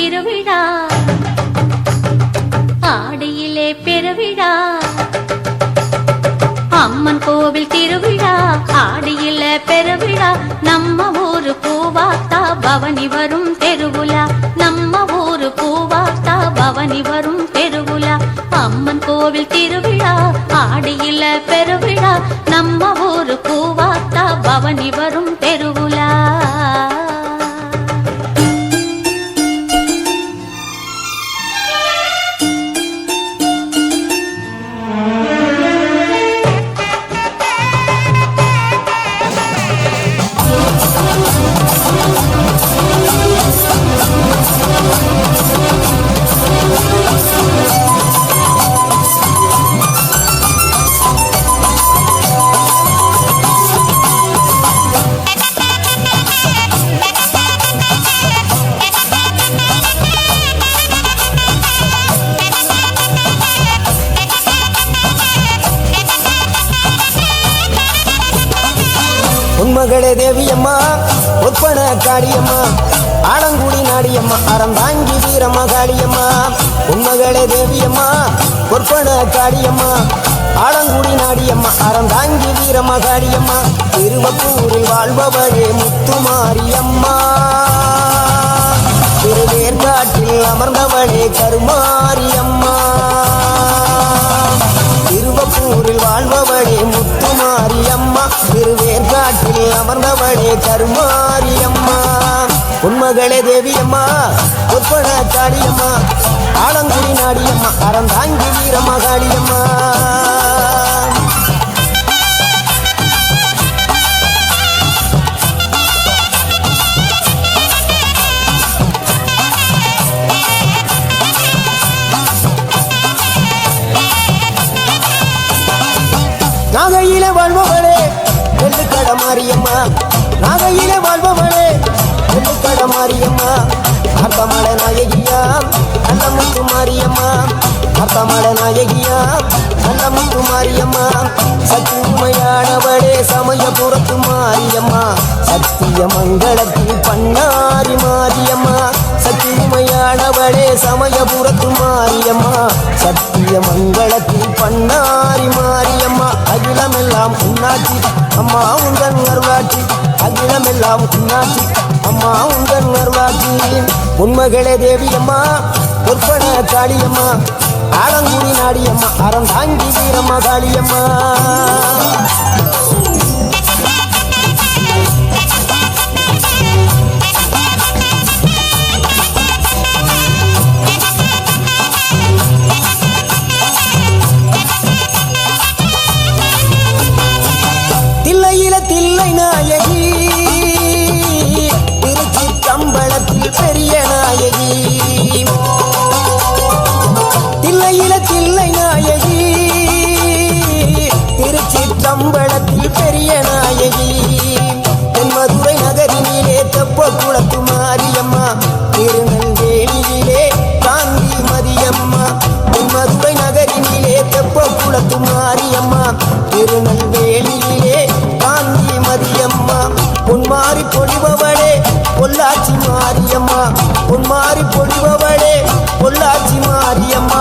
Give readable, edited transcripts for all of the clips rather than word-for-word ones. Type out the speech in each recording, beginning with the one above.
திருவிழா ஆடியிலே பெருவிழா அம்மன் கோவில் திருவிழா ஆடியில பெருவிழா நம்ம ஊரு பூவாத்தா பவனி வரும் தெருவுலா நம்ம ஊரு பூவாத்தா பவனி வரும் தெருவுலா அம்மன் கோவில் திருவிழா ஆடியில பெருவிழா நம்ம ஊரு பூவாத்தா பவனி வரும் தெருவுலா உன்மகளே தேவியம்மா ஒப்பன காளியம்மா ஆலங்குடி நாடியம்மா அறந்தாங்கி வீரம்மா காளியம்மா உன்மகளே தேவியம்மா ஒப்பன காளியம்மா ஆலங்குடி நாடியம்மா அறந்தாங்கி வீரம்மா காளியம்மா திருவப்பூரில் வாழ்பவளே முத்துமாரியம்மா திருவேற்காட்டில் அமர்ந்தவளே கருமாரியம்மா திருவப்பூரில் வாழ்பவளே முத்துமாரியம்மா திருவேற்காட்டில் அமர்ந்தவளே கருமாரியம்மா உன்மகளே தேவியம்மா ஒப்பன காளியம்மா ஆலங்குடி நாடியம்மா அறந்தாங்கி வீரம்மா காளியம்மா நாகையிலே வாழ்பவளே வெள்ளுக்கட மாரியம்மா நாகையிலே வாழ்பவளே வெள்ளுக்கட மாரியம்மா அர்த்தமட நாயகியா நல்ல முத்து மாரியம்மா அர்த்தமட நாயகியா நல்ல முத்து மாரியம்மா சக்தி உமையானவளே சமயபுரத்து மாரியம்மா சத்திய மங்களத்தில் பண்ணாரி மாரியம்மா சக்தி உமையானவளே சமயபுரத்து மாரியம்மா சத்திய மங்களத்தில் பண்ணாரி மாரியம்மா அகிலமெல்லாம் உன்னாட்சி அம்மா உந்தன் அருளாட்சி அகிலமெல்லாம் உன்னாட்சி அம்மா உந்தன் அருளாட்சி உன்மகளே தேவியம்மா ஒப்பன காளியம்மா ஆலங்குடி நாடியம்மா அறந்தாங்கி வீரம்மா காளியம்மா தில்லை நாயகி திருச்சி கம்பளத்தில் பெரிய நாயகி தில்லை நாயகி திருச்சி கம்பளத்தில் பெரிய நாயகி தென்மதுரை நகரினிலே தெப்ப குளத்து மாரியம்மா திருநெல்வேலியிலே காந்தி மதியம்மா தென்மதுரை நகரினிலே தெப்ப குளத்து மாரியம்மா திருநெல்வேலியிலே காந்தி மதியம்மா பொன்மாரி பொழிபவளே பொள்ளாச்சி மாரியம்மா பொன்மாரி பொழிபவளே பொள்ளாச்சி மாரியம்மா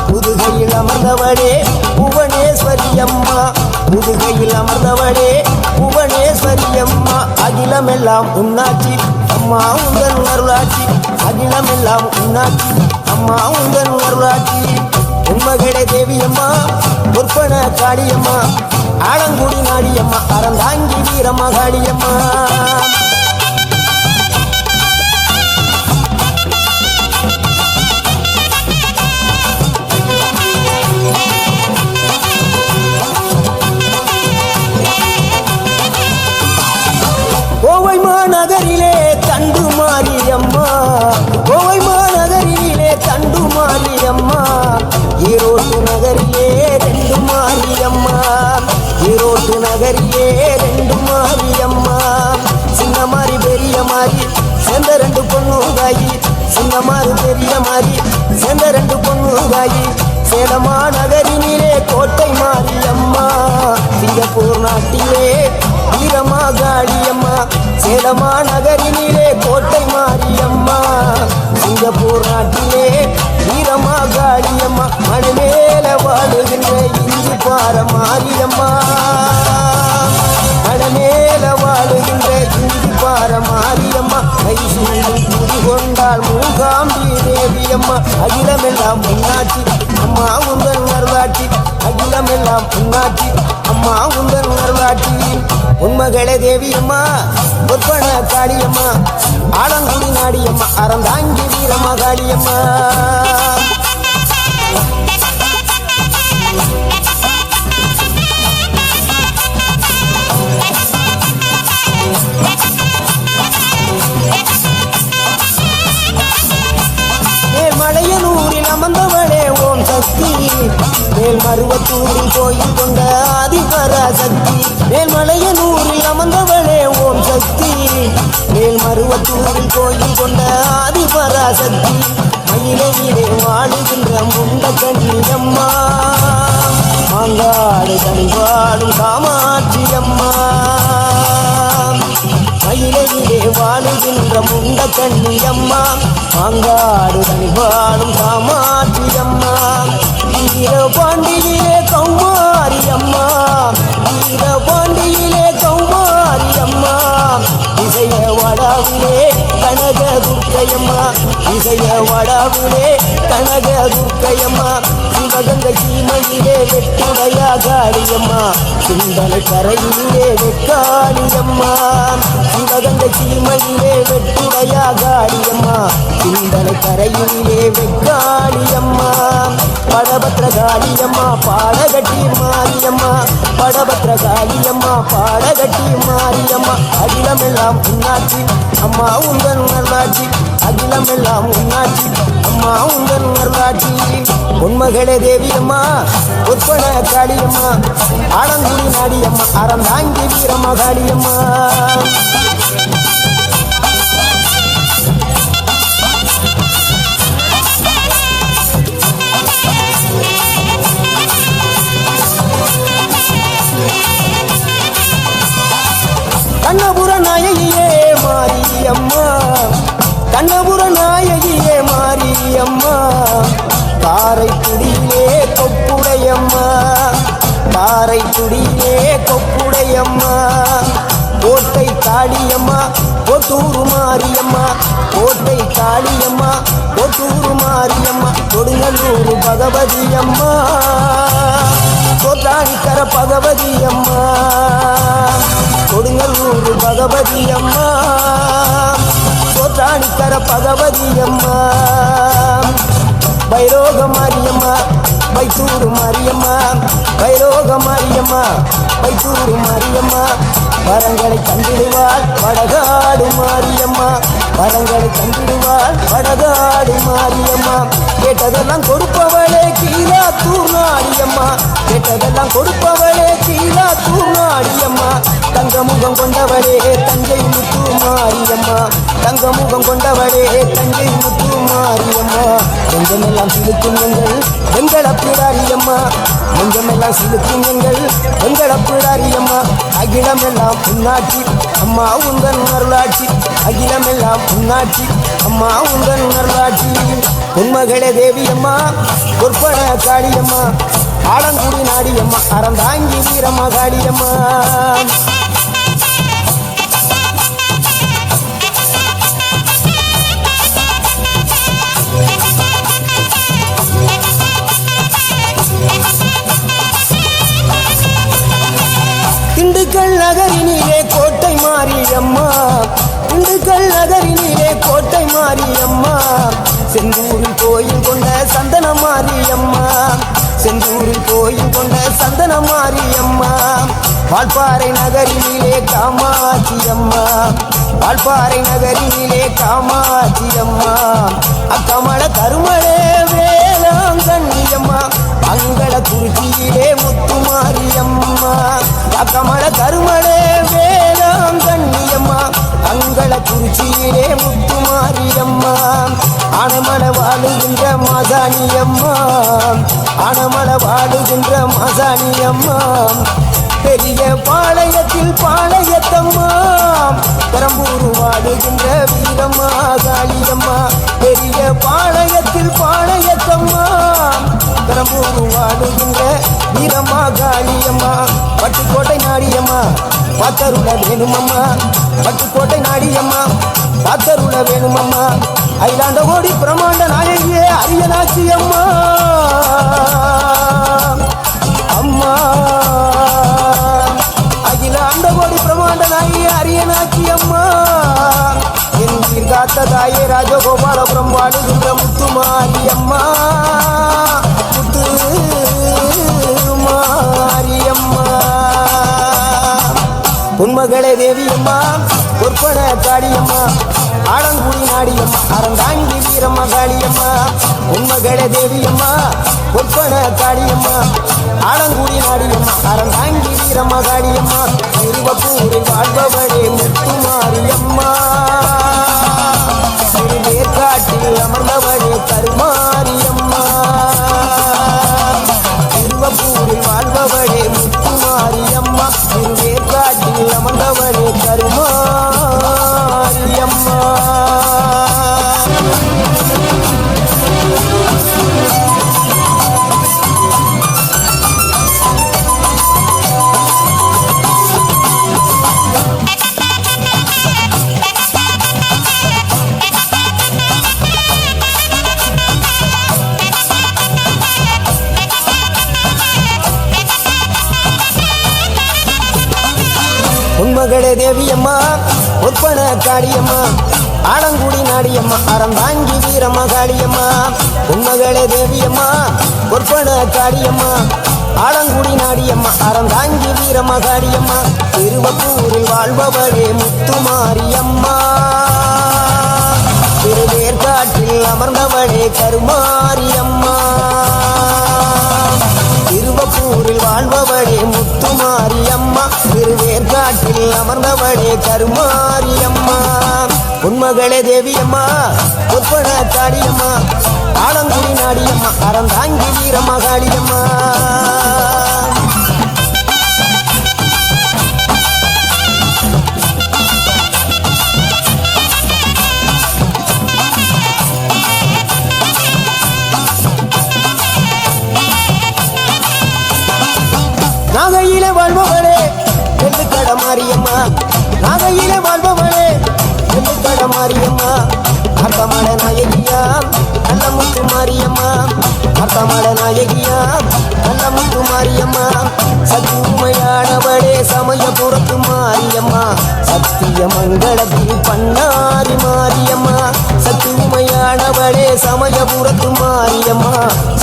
புதுகையில் அமர்ந்தவளே புவனேஸ்வரியம்மா புதுகையில் அமர்ந்தவளே புவனேஸ்வரியம்மா அகிலமெல்லாம் உன்னாட்சி அம்மா உந்தன் அருளாட்சி அகிலமெல்லாம் உன்னாட்சி அம்மா உந்தன் அருளாட்சி உன்மகளே தேவியம்மா ஒப்பன காளியம்மா ஆலங்குடி நாடியம்மா அறந்தாங்கி வீரம்மா காளியம்மா கோவை மாநகரிலே தண்டு மாரியம்மா கோவை மாநகரிலே தண்டு மாரியம்மா ஈரோட்டு நகரிலே ரெண்டு மாரியம்மா ஈரோட்டு நகரிலே ரெண்டு மாரியம்மா சின்ன மாறி பெரிய மாறி சேர்ந்த ரெண்டு பொண்ணுங்காயி சின்ன மாறி பெரிய மாறி சேர்ந்த ரெண்டு பொண்ணுங்காயி சேலமா நகரினிலே கோட்டை மாரியம்மா சிங்கப்பூர் நாட்டிலே வீரமா காளியம்மா சேலமா நகரினிலே கோட்டை மாரியம்மா சிங்கப்பூர் காமாட்சி தேவியம்மா அகிலமெல்லாம் பொன்னாட்சி அம்மா உந்தன் அருளாட்சி அகிலமெல்லாம் பொன்னாட்சி அம்மா உந்தன் அருளாட்சி உன்மகளே தேவியம்மா பொற்பன காளியம்மா ஆலங்குடி நாடியம்மா அறந்தாங்கி வீரம்மா காளியம்மா மலையனூரில் அமர்ந்தவளே ஓம் சக்தி மேல்மருவத்தூரில் கோயில் கொண்ட ஆதிபராசக்தி மேல்மலையனூரில் அமர்ந்தவளே ஓம் சக்தி மேல்மருவத்தூரில் கோயில் கொண்ட ஆதிபராசக்தி மயிலையிலே வாழுகின்ற முண்ட கண்ணியம்மா மாங்காடு கனிவாடும் காமாட்சி அம்மா மயிலையிலே வாழுகின்ற முண்ட கண்ணியம்மா மாங்காடு கனிவாடும் காமாட்சி அம்மா வீரபாண்டியிலே கௌமாரி அம்மா வீரபாண்டியிலே கௌமாரி அம்மா இசைய வடாவிலே கனக துர்க்கையம்மா இசைய வடாவிலே கனக துர்க்கையம்மா சிவகங்க சீமையிலே வெட்டுடைய காளியம்மா சிந்தனை கரையிலே வெக்காளியம்மா சிவகங்க சீமையிலே வெட்டுடைய காளியம்மா சிந்தனை கரையிலே வெக்காளியம்மா படபத்ர காளியம்மா பாடகட்டி மாரியம்மா படபத்ர காளியம்மா பாடகட்டி மாரியம்மா அகிலமெல்லாம் உன்னாட்சி அம்மா உந்தன் அருளாட்சி அகிலமெல்லாம் உன்னாட்சி அம்மா உந்தன் அருளாட்சி உன்மகளே தேவியம்மா பொற்பன காளியம்மா ஆலங்குடி நாடியம்மா அறந்தாங்கி வீரம்மா காளியம்மா கண்ணபுர நாயகியே மாரியம்மா கண்ணபுர நாயகியே மாரியம்மா காரைக்குடியிலே கொப்புடையம்மா காரைக்குடியிலே கொப்புடையம்மா கோட்டை காளியம்மா கொட்டூரு மாரியம்மா கோட்டை காளியம்மா கொட்டூரு மாரியம்மா கொடுங்கல்லூர் பகவதி அம்மா கோட்டாணிக்கர பகவதி அம்மா கொடுங்கல்லூர் பகவதி அம்மா கோட்டாணிக்கர பகவதி அம்மா பைரோக மாரியம்மா பைத்தூரு மாரியம்மா பைரோக மாரியம்மா பைத்தூரு மாரியம்மா வரங்களை தந்திடுவாள் வடகாடு மாரியம்மா வரங்களை தந்திடுவாள் வடகாடு மாரியம்மா கேட்டதெல்லாம் கொடுப்பவளே கீழாத்தூர் நாடியம்மா கேட்டதெல்லாம் கொடுப்பவளே கீழாத்தூர் நாடியம்மா தங்கமுகம் கொண்டவளே தஞ்சை முத்து மாரியம்மா தங்கமுகம் கொண்டவளே தஞ்சை முத்து மாரியம்மா கொஞ்சமெல்லாம் சிலுக்கும் எங்கள் வெங்கடப்பிடாரியம்மா கொஞ்சமெல்லாம் சிலுக்கும் எங்கள் வெங்கடப்பிடாரியம்மா அகிலமெல்லாம் புண்ணாட்சி அம்மா உந்தன் அருளாட்சி அகிலமெல்லாம் புண்ணாட்சி அம்மா உந்தன் அருளாட்சி உன்மகளே தேவியம்மா பொற்பன காளியம்மா ஆலங்குடி நாடியம்மா அறந்தாங்கி வீரம்மா காளியம்மா திண்டுக்கல் நகரினிலே கோட்டை மாரியம்மா திண்டுக்கல் நகரினிலே கோட்டை மாரியம்மா செந்தூரில் கோயில் கொண்ட சந்தன மாரியம்மா செந்தூரில் கோயில் கொண்ட சந்தன மாரியம்மா வால்பாறை நகரினிலே காமாட்சி அம்மா வால்பாறை நகரினிலே காமாட்சி அம்மா அக்கமல கருமளே வேளாங்கண்ணியம்மா அங்கள குறிச்சியிலே முத்துமாரியம்மா அக்கமல கருமளே வேளாங்கண்ணியம்மா அங்கள குறிச்சியிலே முத்துமாரியம்மா ஆனமல வாழுகின்ற மாசாணியம்மா ஆனமல வாழுகின்ற மாசாணியம்மா பெரிய பாளையத்தில் பாளையத்தம்மா பெரம்பூர் வாழுகின்ற வீரம்மா காளியம்மா பெரிய பாளையத்தில் பாளையத்தம்மா பெரம்பூர் வாழுகின்ற வீரம்மா காளியம்மா பட்டுக்கோட்டை நாடியம்மா பத்தருட வேணுமம்மா பட்டுக்கோட்டை நாடியம்மா காத்தருள வேணுமம்மா அகிலாண்ட கோடி பிரமாண்ட நாயகியே அரியனாச்சி அம்மா அம்மா அகிலாண்ட கோடி பிரமாண்ட நாயகியே அரியனாச்சி அம்மா என் உயிர் காத்த தாயே ராஜகோபாலபுரம் வாழுகின்ற முத்துமாரி அம்மா முத்து மாரியம்மா உன்மகளே தேவியம்மா பொற்பன காளியம்மா ஆடங்குடி நாடியம்மா அறந்தாங்கி வீரம்மா காளியம்மா உன்மகளே தேவியம்மா பொற்பன காளியம்மா ஆடங்குடி நாடியம்மா அறந்தாங்கி வீரம்மா காளியம்மா திருவப்பூரில் வாழ்பவளே முத்துமாரியம்மா திருவேற்காட்டில் அமர்ந்தவளே கருமாரியம்மா திருவப்பூரில் வாழ்பவளே முத்துமாரியம்மா திருவேற்காட்டில் அமர்ந்தவளே கருமாரியம்மா உன்மகளே தேவியம்மா ஒப்பன காளியம்மா ஆலங்குடி நாடியம்மா அறந்தாங்கி வீரம்மா காளியம்மா உன்மகளே தேவியம்மா ஒப்பன காளியம்மா ஆலங்குடி நாடியம்மா அறந்தாங்கி வீரம்மா காளியம்மா திருவப்பூரில் வாழ்பவளே முத்துமாரியம்மா திருவேற்காட்டில் அமர்ந்தவளே கருமாரியம்மா திருவப்பூரில் வாழ்பவளே முத்துமாரியம்மா திருவேற்காட்டில் அமர்ந்தவளே கருமாரியம்மா உன்மகளே தேவியம்மா ஒப்பன காளியம்மா ஆலங்குடி நாடியம்மா அறந்தாங்கி வீரம்மா காளியம்மா நாகையிலே வாழ்பவளே வெள்ளுக்கட மாரியம்மா நாகையிலே வாழ்பவளே வெள்ளுக்கட மாரியம்மா அத்தமட நாயகியா நல்ல முத்து மாரியம்மா அத்தமட நாயகியா நல்ல முத்து மாரியம்மா சக்தி உமையானவளே சமயபுரத்து மாரியம்மா சத்திய மங்களத்தில் பண்ணாரி மாரியம்மா சக்தி உமையானவளே சமயபுரத்து மாரியம்மா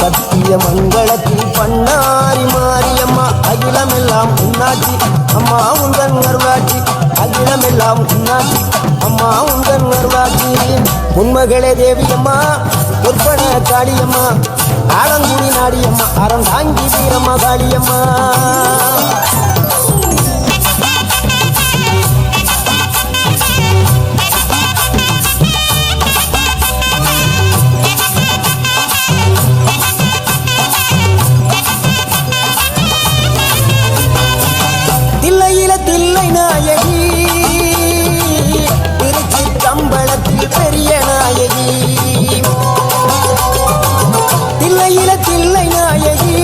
சத்திய மங்களத்தில் பண்ணாரி மாரியம்மா அகிலமெல்லாம் உன்னாட்சி அம்மா உந்தன் அருளாட்சி அகிலமெல்லாம் உன்னாட்சி அம்மா உந்தன் அருளாட்சி உன்மகளே தேவியம்மா ஒப்பன காளியம்மா ஆலங்குடி நாடியம்மா அறந்தாங்கி வீரம்மா காளியம்மா தில்லை நாயகி திருச்சி கம்பளத்தில் பெரிய நாயகி தில்லை நாயகி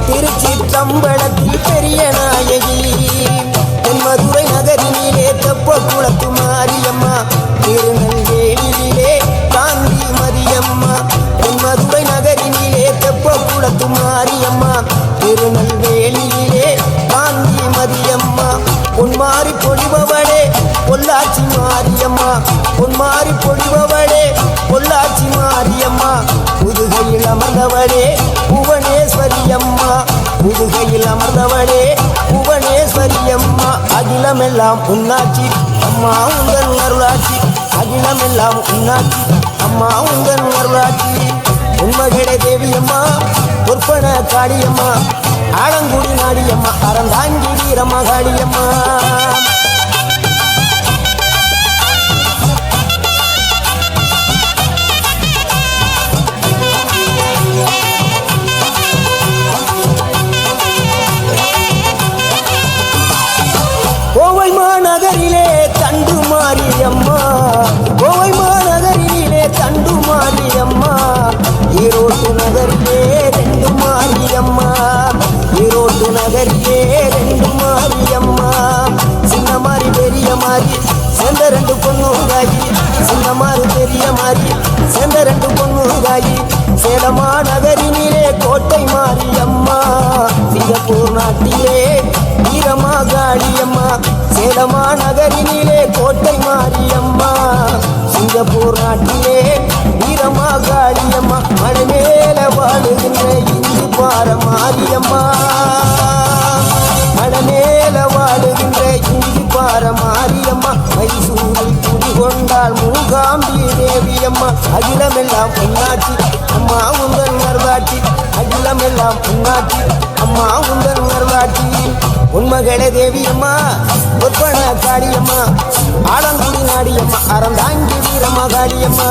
திருச்சி கம்பளத்தில் பெரிய நாயகி தென்மதுரை நகரினிலே தெப்ப குளத்து மாரியம்மா திருநெல்வேலியிலே காந்தி மரியம்மா தென்மதுரை நகரினிலே தெப்ப குளத்து மாரியம்மா திருநெல்வேலியிலே காந்தி மரியம்மா பொன்மாரி பொழிபவளே பொள்ளாச்சி மாரியம்மா பொன்மாரி பொழிபவளே பொள்ளாச்சி மாரியம்மா புதுகையில் அமர்ந்தவளே புவனேஸ்வரியம்மா புதுகையில் அமர்ந்தவளே புவனேஸ்வரியம்மா அகிலமெல்லாம் உன்னாட்சி அம்மா உந்தன் அருளாட்சி அகிலமெல்லாம் உன்னாட்சி அம்மா உந்தன் அருளாட்சி உன்மகளே தேவியம்மா பொற்பன காளியம்மா ஆலங்குடி நாடியம்மா அறந்தாங்கி வீரம்மா காளியம்மா கோவை மாநகரிலே தண்டு மாரியம்மா கோவை மாநகரிலே தண்டு மாரியம்மா ஈரோட்டு நகரிலே ரெண்டு மாரியம்மா ஈரோட்டு நகரிலே ரெண்டு மாரியம்மா பெரிய மாறி சேர்ந்த ரெண்டு பொண்ணுங்காயி சேலமா நகரினிலே கோட்டை மாரியம்மா சிங்கப்பூர் நாட்டிலே வீரமாகாளியம்மா சேலமா நகரினிலே கோட்டை மாரியம்மா சிங்கப்பூர் நாட்டிலே வீரமாகாளியம்மா மலை மேல வாழுகின்ற இந்தி பார மாரியம்மா மலை மேல வாழுகின்ற இந்தி பார மாரியம்மா மைசூரில் குடிகொண்டாள் மூகாம்பி தேவியம்மா அகிலமெல்லாம் உன்னாட்சி அம்மா உந்தன் நர்வாட்சி அகிலமெல்லாம் உன்னாட்சி அம்மா உந்தன் நர்வாட்சி உண்மகளே தேவியம்மா ஒப்பன காளியம்மா ஆலங்குடி நாடியம்மா அறந்தாங்கி வீரம்மா காளியம்மா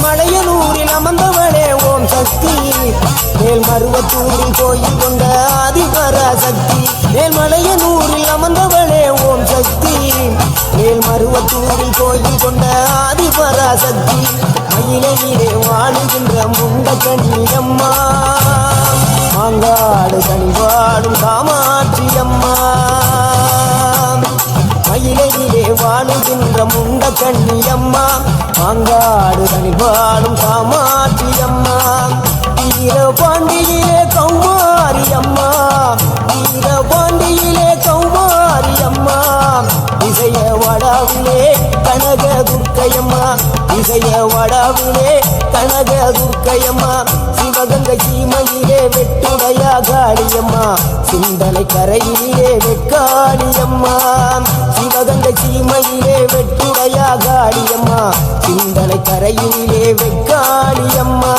மலையனூரில் அமர்ந்தவளே ஓம் சக்தி மேல்மருவத்தூரில் கோயில் கொண்ட ஆதிபராசக்தி மேல்மலையனூரில் அமர்ந்தவளே ஓம் சக்தி மேல்மருவத்தூரில் கோயில் கொண்ட ஆதிபராசக்தி மயிலையிலே வாழுகின்ற முண்ட கண்ணியம்மா மாங்காடு கனிவாடும் காமாட்சி அம்மா மயிலையிலே வாழுகின்ற முண்ட கண்ணியம்மா மாங்காடு கனிவாடும் காமாட்சி அம்மா வீரபாண்டியிலே கௌமாரி அம்மா வீரபாண்டியிலே கௌமாரி அம்மா இசைய வடாவிலே கனக துர்க்கையம்மா இசைய வடாவிலே கனக துர்க்கையம்மா சிவகங்கை சீமையிலே வெட்டுடையா காளியம்மா சிந்தனை கரையிலே வெக்காளியம்மா சிவகங்கை சீமையிலே வெட்டுடையா காளியம்மா சிந்தனை கரையிலே வெக்காளியம்மா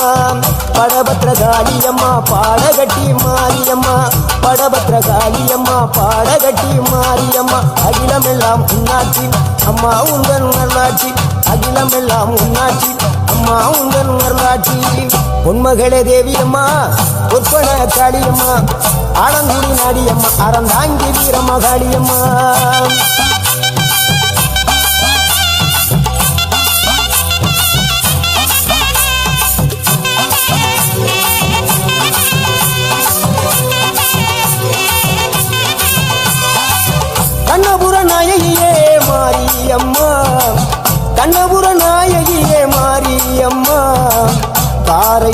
படபத்ர காளியம்மா பாடகட்டி மாரியம்மா படபத்ர காளியம்மா பாடகட்டி மாரியம்மா அகிலமெல்லாம் உன்னாட்சி அம்மா உந்தன் நல்லாட்சி அகிலமெல்லாம் உன்னாட்சி அம்மா உந்தன் நல்லாட்சி உண்மகளே தேவியம்மா ஒப்பன காளியம்மா ஆலங்குடி நாடியம்மா அறந்தாங்கி வீரம்மா காளியம்மா கண்ணபுர நாயகியே மாரியம்மா கண்ணபுர நாயகியே மாரியம்மா காரை